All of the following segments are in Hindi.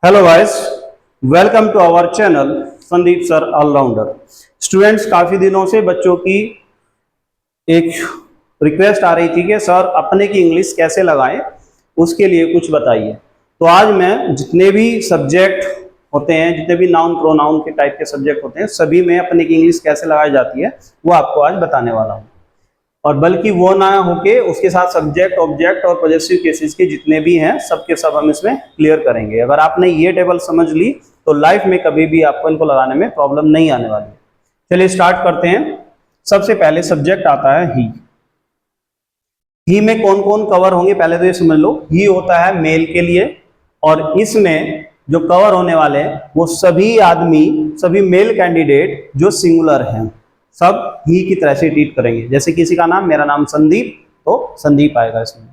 Hello guys, welcome to our channel Sandeep sir allrounder. Students, काफ़ी दिनों से बच्चों की एक रिक्वेस्ट आ रही थी कि सर अपने की इंग्लिश कैसे लगाएं, उसके लिए कुछ बताइए। तो आज मैं जितने भी सब्जेक्ट होते हैं, जितने भी नाउन प्रोनाउन के टाइप के सब्जेक्ट होते हैं, सभी में अपने की इंग्लिश कैसे लगाई जाती है वो आपको आज बताने वाला हूँ। और बल्कि वो ना होके उसके साथ सब्जेक्ट, ऑब्जेक्ट और पॉजेसिव केसेस के जितने भी हैं सबके सब हम इसमें क्लियर करेंगे। अगर आपने ये टेबल समझ ली तो लाइफ में कभी भी आपको इनको लगाने में प्रॉब्लम नहीं आने वाली। चलिए स्टार्ट करते हैं। सबसे पहले सब्जेक्ट आता है ही में कौन कौन कवर होंगे पहले तो ये समझ लो। ही होता है मेल के लिए, और इसमें जो कवर होने वाले हैं वो सभी आदमी, सभी मेल कैंडिडेट जो सिंगुलर हैं, सब ही की तरह से ट्रीट करेंगे। जैसे किसी का नाम, मेरा नाम संदीप, तो संदीप आएगा इसमें,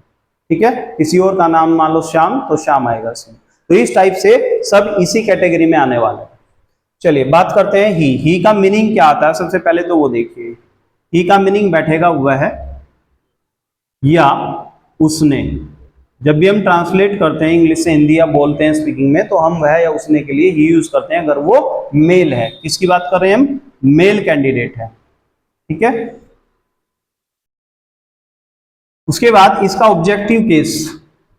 ठीक है। किसी और का नाम मान लो श्याम, तो श्याम आएगा इसमें। तो इस टाइप से सब इसी कैटेगरी में आने वाले हैं। चलिए बात करते हैं ही का मीनिंग क्या आता है। सबसे पहले तो वो देखिए, ही का मीनिंग बैठेगा वह या उसने। जब भी हम ट्रांसलेट करते हैं इंग्लिश से हिंदी या बोलते हैं स्पीकिंग में, तो हम वह या उसने के लिए ही यूज करते हैं अगर वो मेल है। किसकी बात कर रहे हैं हम? मेल कैंडिडेट है, ठीक है। उसके बाद इसका ऑब्जेक्टिव केस।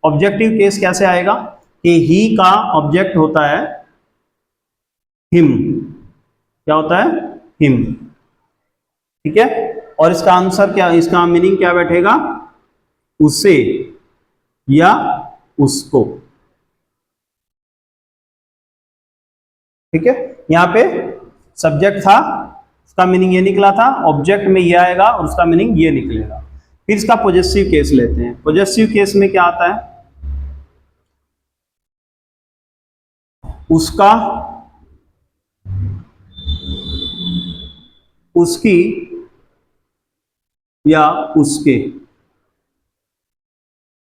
ऑब्जेक्टिव केस कैसे आएगा कि ही का ऑब्जेक्ट होता है हिम। क्या होता है? हिम, ठीक है। और इसका आंसर क्या, इसका मीनिंग क्या बैठेगा? उसे या उसको, ठीक है। यहां पे सब्जेक्ट था, उसका मीनिंग ये निकला था, ऑब्जेक्ट में ये आएगा और उसका मीनिंग ये निकलेगा। फिर इसका पॉजेसिव केस लेते हैं। पॉजेसिव केस में क्या आता है? उसका, उसकी या उसके,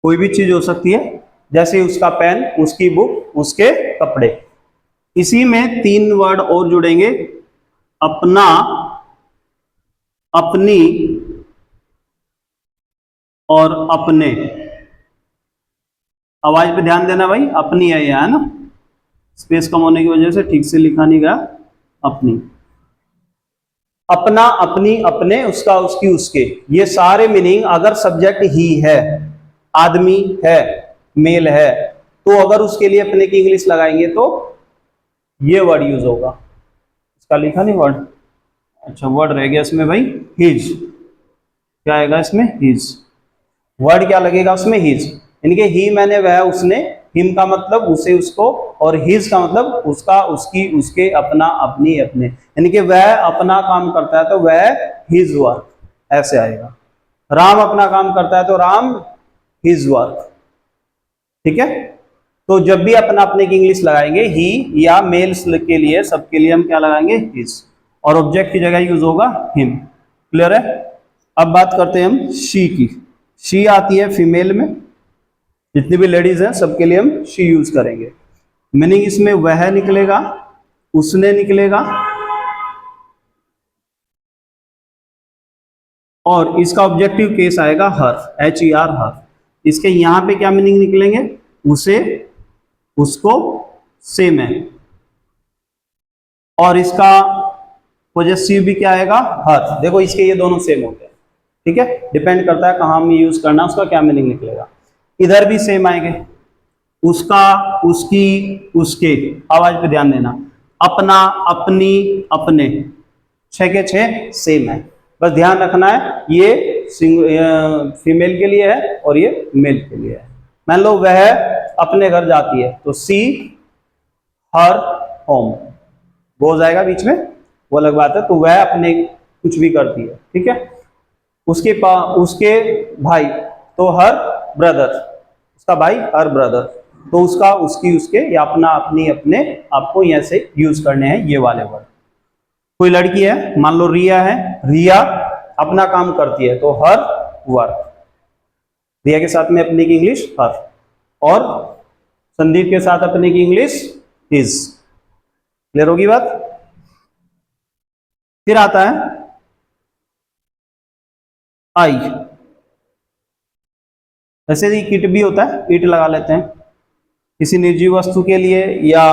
कोई भी चीज हो सकती है। जैसे उसका पेन, उसकी बुक, उसके कपड़े। इसी में तीन वर्ड और जुड़ेंगे, अपना, अपनी और अपने। आवाज पे ध्यान देना भाई, अपनी है यह, है ना। स्पेस कम होने की वजह से ठीक से लिखा नहीं गया। अपनी, अपना, अपनी, अपने, उसका, उसकी, उसके, ये सारे मीनिंग अगर सब्जेक्ट ही है, आदमी है, मेल है, तो अगर उसके लिए अपने की इंग्लिश लगाएंगे तो ये वर्ड यूज होगा। इसका लिखा नहीं वर्ड, अच्छा वर्ड रह गया इसमें भाई, हिज। क्या आएगा इसमें? हिज। वर्ड क्या लगेगा उसमें? हिज। यानी कि ही मैंने वह उसने, हिम का मतलब उसे उसको, और हिज का मतलब उसका, उसकी, उसके, अपना, अपनी, अपने। यानी कि वह अपना काम करता है तो वह हिज वर्क, ऐसे आएगा। राम अपना काम करता है तो राम हिज वर्क, ठीक है। तो जब भी अपना अपने की इंग्लिश लगाएंगे ही या मेल्स के लिए, सबके लिए हम क्या लगाएंगे? हिज। और ऑब्जेक्ट की जगह यूज होगा हिम। क्लियर है? अब बात करते हैं हम शी की। शी आती है फीमेल में, जितनी भी लेडीज हैं सबके लिए हम शी यूज करेंगे। मीनिंग इसमें वह निकलेगा, उसने निकलेगा, और इसका ऑब्जेक्टिव केस आएगा हर, HER, हर। इसके यहां पे क्या मीनिंग निकलेंगे? उसे, उसको, सेम है। और इसका पॉजेसिव भी क्या आएगा? हर। देखो इसके ये दोनों सेम होते हैं, ठीक है। डिपेंड करता है कहां में यूज करना, उसका क्या मीनिंग निकलेगा। इधर भी सेम आएंगे, उसका, उसकी, उसके। आवाज पे ध्यान देना, अपना, अपनी, अपने, छह के छह सेम है। बस ध्यान रखना है ये फीमेल के लिए है और ये मेल के लिए है। मान लो वह अपने घर जाती है तो सी हर होम, गोज आएगा बीच में, वो अलग बात है। तो वह अपने कुछ भी करती है, ठीक है। उसके भाई तो हर ब्रदर, उसका भाई हर ब्रदर। तो उसका, उसकी, उसके, या अपना, अपनी, अपने, आपको यहां से यूज करने हैं ये वाले वर्ड। कोई लड़की है, मान लो रिया है, रिया अपना काम करती है तो हर वर्क। रिया के साथ में अपनी की इंग्लिश हर, और संदीप के साथ अपने की इंग्लिश हिज। क्लियर होगी बात? फिर आता है आई। वैसे ही किट भी होता है, इट लगा लेते हैं। किसी निर्जीव वस्तु के लिए या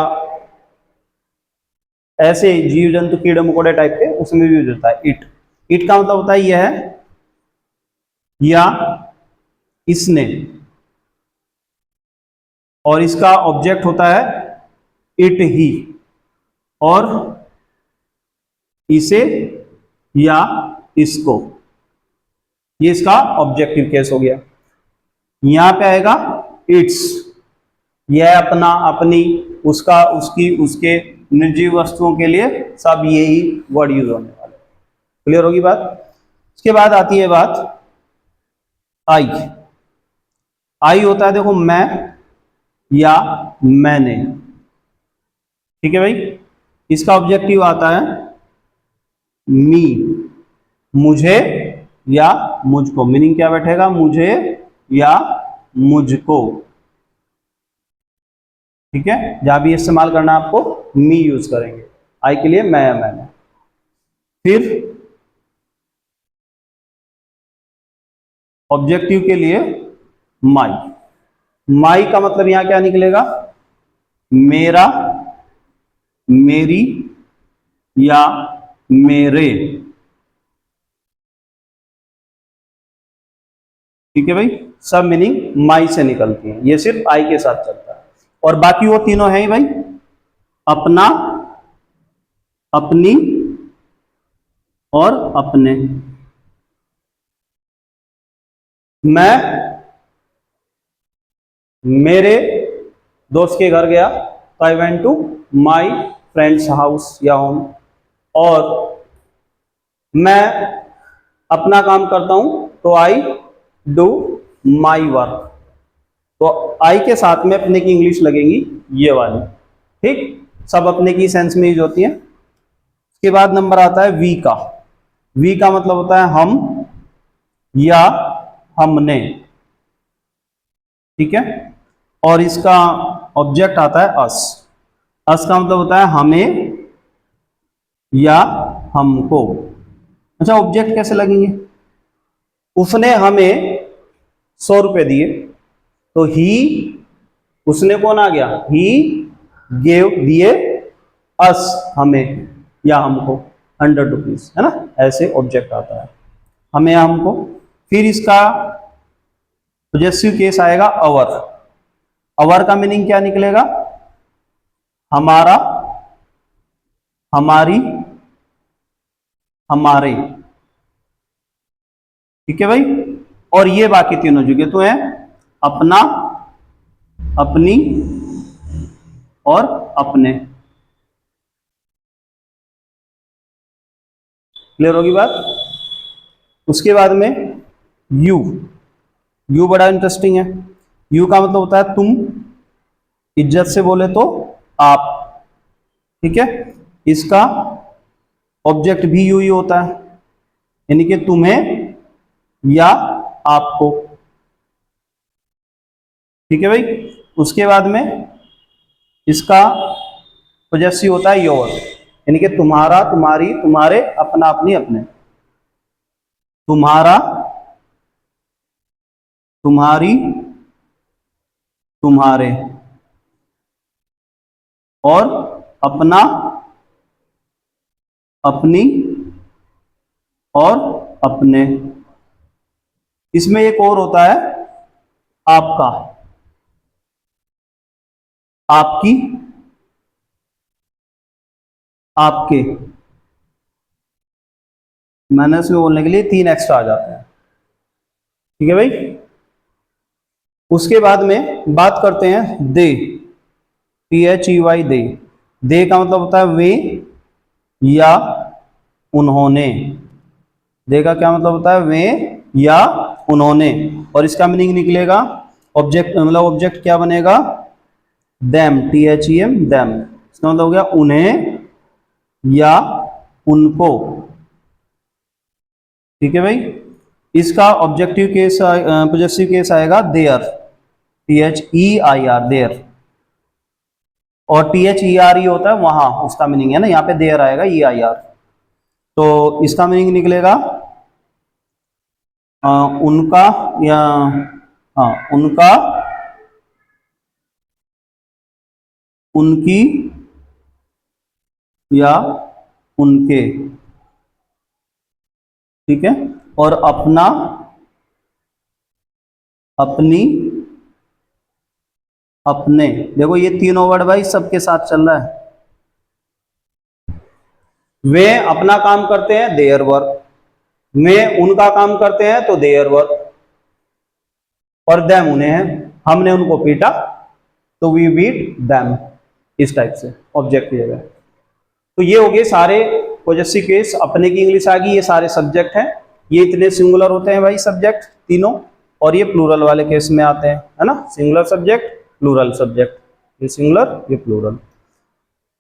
ऐसे जीव जंतु कीड़े मकोड़े टाइप के, उसमें भी यूज होता है इट। इट का मतलब होता है यह है या इसने, और इसका ऑब्जेक्ट होता है इट ही, और इसे या इसको, ये इसका ऑब्जेक्टिव केस हो गया। यहां पे आएगा इट्स, यह अपना, अपनी, उसका, उसकी, उसके, निर्जीव वस्तुओं के लिए सब यही वर्ड यूज होने वाले। क्लियर होगी बात। इसके बाद आती है बात आई। आई होता है देखो मैं या मैंने, ठीक है भाई। इसका ऑब्जेक्टिव आता है मी, मुझे या मुझको। मीनिंग क्या बैठेगा, मुझे या मुझको, ठीक है। जहां भी इस्तेमाल करना है आपको मी यूज करेंगे, आई के लिए मैं या मैंने। फिर ऑब्जेक्टिव के लिए माई। माई का मतलब यहां क्या निकलेगा, मेरा, मेरी या मेरे, ठीक है भाई। सब मीनिंग माई से निकलती है, ये सिर्फ आई के साथ चलता है। और बाकी वो तीनों हैं ही भाई, अपना, अपनी और अपने। मैं मेरे दोस्त के घर गया तो I went to my friends house या होम। और मैं अपना काम करता हूं तो आई डू माई वर्क। तो आई के साथ में अपने की इंग्लिश लगेंगी ये वाली, ठीक। सब अपने की सेंस में यूज होती है। उसके बाद नंबर आता है वी का। वी का मतलब होता है हम या हमने, ठीक है। और इसका ऑब्जेक्ट आता है अस। अस का मतलब होता है हमें या हमको। अच्छा, ऑब्जेक्ट कैसे लगेंगे, उसने हमें 100 रुपए दिए तो ही, उसने कौन आ गया, ही गेव, दिए, अस हमें या हमको 100 रुपीज, है ना। ऐसे ऑब्जेक्ट आता है हमें या हमको। फिर इसका पॉजेसिव केस आएगा अवर। अवर का मीनिंग क्या निकलेगा, हमारा, हमारी, हमारे, ठीक है भाई। और ये बाकी तीनों जगह तो है अपना, अपनी और अपने। क्लियर होगी बात। उसके बाद में यू। यू बड़ा इंटरेस्टिंग है। यू का मतलब होता है तुम, इज्जत से बोले तो आप, ठीक है। इसका ऑब्जेक्ट भी यू ही होता है, यानी कि तुम्हें या आपको, ठीक है भाई। उसके बाद में इसका पॉजेसिव होता है योर, यानी कि तुम्हारा, तुम्हारी, तुम्हारे, अपना, अपनी, अपने। तुम्हारा, तुम्हारी, तुम्हारे और अपना, अपनी और अपने। इसमें एक और होता है आपका, आपकी, आपके। मैनर्स में बोलने के लिए 3 एक्स्ट्रा आ जाते हैं, ठीक है भाई। उसके बाद में बात करते हैं दे, THEY, दे। दे का मतलब होता है वे या उन्होंने। दे का क्या मतलब होता है, वे या उन्होंने। और इसका मीनिंग निकलेगा ऑब्जेक्ट, मतलब ऑब्जेक्ट क्या बनेगा, देम, THEM, देम। इसका मतलब हो गया उन्हें या उनको, ठीक है भाई। इसका ऑब्जेक्टिव केस, पॉजेसिव केस आएगा देयर, THEIR, देयर। और THERE होता है वहां, उसका मीनिंग है ना, यहाँ पे देयर आएगा EIR। तो इसका मीनिंग निकलेगा उनका या, हाँ, उनका उनकी या उनके, ठीक है। और अपना, अपनी, अपने। देखो ये तीनों वर्ड भाई सबके साथ चल रहा है। वे अपना काम करते हैं, देयर वर्क। वे उनका काम करते हैं तो देयर वर्क। और देम उन्हें है, हमने उनको पीटा तो वी बीट देम। इस टाइप से ऑब्जेक्ट किया गया। तो ये हो गए सारे पॉजेसिव केस। अपने की इंग्लिश आ गई। ये सारे सब्जेक्ट हैं। ये इतने सिंगुलर होते हैं भाई सब्जेक्ट तीनों। और ये प्लूरल वाले केस में आते हैं, है ना। Singular subject, plural subject. ये सिंगुलर, ये प्लूरल।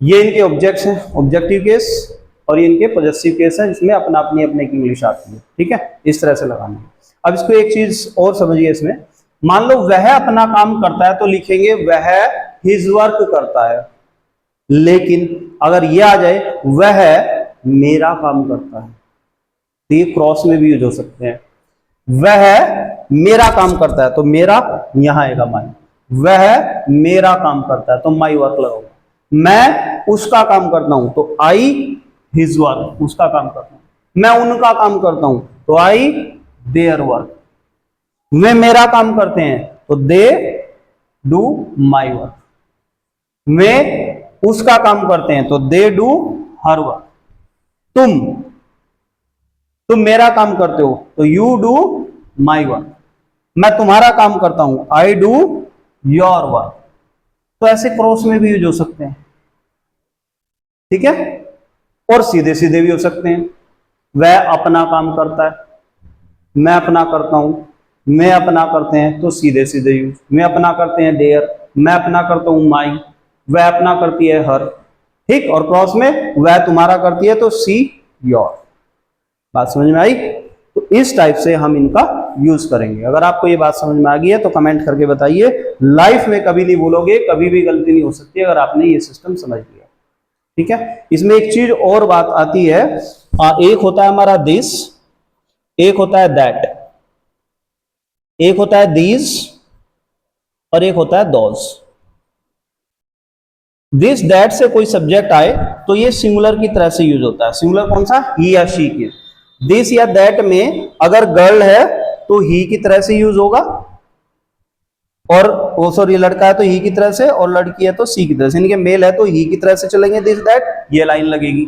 ये इनके ऑब्जेक्ट्स हैं, ऑब्जेक्टिव केस। और ये इनके पॉजेसिव केस हैं जिसमें अपना अपनी अपने की इंग्लिश आती है, ठीक है। इस तरह से लगाना है। अब इसको एक चीज और समझिए इसमें। मान लो वह अपना काम करता है तो लिखेंगे वह हिज वर्क करता है। लेकिन अगर यह आ जाए वह मेरा काम करता है, तो ये क्रॉस में भी यूज हो सकते हैं। वह मेरा काम करता है तो मेरा यहां आएगा माई। वह मेरा काम करता है तो माई वर्क लगाओ। मैं उसका काम करता हूं तो आई हिज वर्क, उसका काम करता हूं। मैं उनका काम करता हूं तो आई देयर वर्क। वे मेरा काम करते हैं तो दे डू माई वर्क। वे उसका काम करते हैं तो दे डू हर वर्क। तुम मेरा काम करते हो तो यू डू माई वर्क। मैं तुम्हारा काम करता हूं, आई डू योर वर्क। तो ऐसे क्रॉस में भी यूज हो सकते हैं, ठीक है। और सीधे सीधे भी हो सकते हैं। वह अपना काम करता है, मैं अपना करता हूं। मैं अपना करते हैं तो सीधे सीधे यूज। मैं अपना करते हैं देयर, मैं अपना करता हूं माई। वह अपना करती है हर, ठीक। और क्रॉस में वह तुम्हारा करती है तो सी योर। बात समझ में आई। तो इस टाइप से हम इनका यूज करेंगे। अगर आपको ये बात समझ में आ गई है तो कमेंट करके बताइए। लाइफ में कभी नहीं भूलोगे, कभी भी गलती नहीं हो सकती अगर आपने ये सिस्टम समझ लिया, ठीक है। इसमें एक चीज और बात आती है। एक होता है हमारा दिस, एक होता है दैट, एक होता है दीज और एक होता है दोज। दिस दैट से कोई सब्जेक्ट आए तो ये सिंगुलर की तरह से यूज होता है। सिंगुलर कौन सा? ही या शी की। दिस या दैट में अगर गर्ल है तो ही की तरह से यूज होगा, और वो सॉरी लड़का है तो ही की तरह से, और लड़की है तो सी की तरह से। इनके मेल है तो ही की तरह से चलेंगे दिस दैट, ये लाइन लगेगी।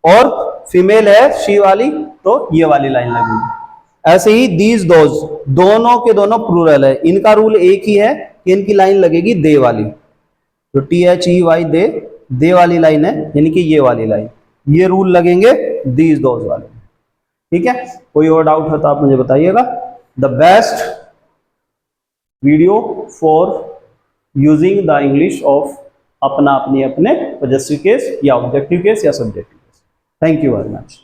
और फीमेल है शी वाली तो ये वाली लाइन लगेगी। ऐसे ही दीज दोज, दोनों के दोनों प्लूरल है। इनका रूल एक ही है कि इनकी लाइन लगेगी दे वाली। तो THEY दे वाली लाइन है, यानी कि ये वाली लाइन। ये रूल लगेंगे दीज दोज वाले, ठीक है। कोई और डाउट है तो आप मुझे बताइएगा। The best video for using the English of अपना, अपनी, अपने, पॉजेसिव केस या ऑब्जेक्टिव केस या subjective case. Thank you very much.